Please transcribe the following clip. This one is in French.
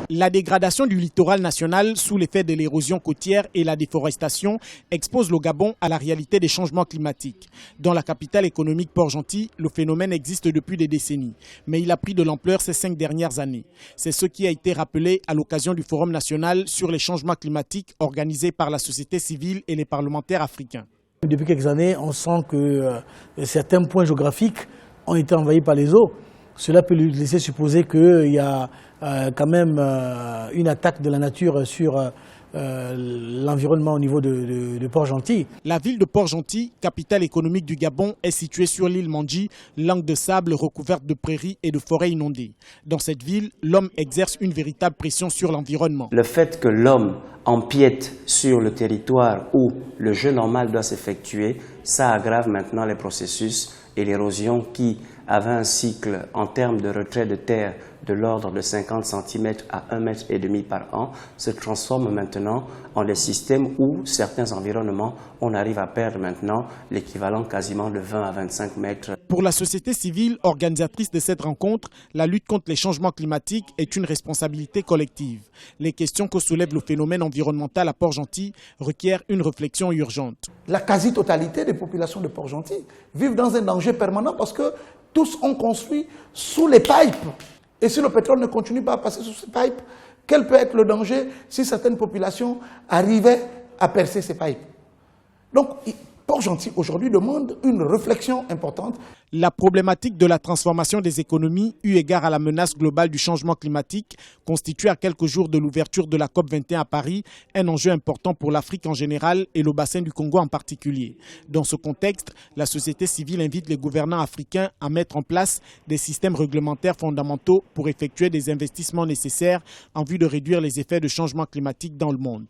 La dégradation du littoral national sous l'effet de l'érosion côtière et la déforestation expose le Gabon à la réalité des changements climatiques. Dans la capitale économique Port-Gentil, le phénomène existe depuis des décennies, mais il a pris de l'ampleur ces 5 dernières années. C'est ce qui a été rappelé à l'occasion du Forum national sur les changements climatiques organisé par la société civile et les parlementaires africains. Depuis quelques années, on sent que certains points géographiques ont été envahis par les eaux. Cela peut lui laisser supposer qu'il y a quand même une attaque de la nature sur l'environnement au niveau de Port-Gentil. La ville de Port-Gentil, capitale économique du Gabon, est située sur l'île Mandji, langue de sable recouverte de prairies et de forêts inondées. Dans cette ville, l'homme exerce une véritable pression sur l'environnement. Le fait que l'homme empiète sur le territoire où le jeu normal doit s'effectuer, ça aggrave maintenant les processus et l'érosion qui avait un cycle en termes de retrait de terre de l'ordre de 50 cm à 1,5 m par an, se transforme maintenant en des systèmes où certains environnements, on arrive à perdre maintenant l'équivalent quasiment de 20 à 25 mètres. Pour la société civile organisatrice de cette rencontre, la lutte contre les changements climatiques est une responsabilité collective. Les questions que soulève le phénomène environnemental à Port-Gentil requièrent une réflexion urgente. La quasi-totalité des populations de Port-Gentil vivent dans un danger permanent parce que tous ont construit sous les pipes. Et si le pétrole ne continue pas à passer sous ces pipes, quel peut être le danger si certaines populations arrivaient à percer ces pipes? Donc, Port-Gentil aujourd'hui demande une réflexion importante. La problématique de la transformation des économies, eu égard à la menace globale du changement climatique, constitue à quelques jours de l'ouverture de la COP21 à Paris un enjeu important pour l'Afrique en général et le bassin du Congo en particulier. Dans ce contexte, la société civile invite les gouvernants africains à mettre en place des systèmes réglementaires fondamentaux pour effectuer des investissements nécessaires en vue de réduire les effets de changement climatique dans le monde.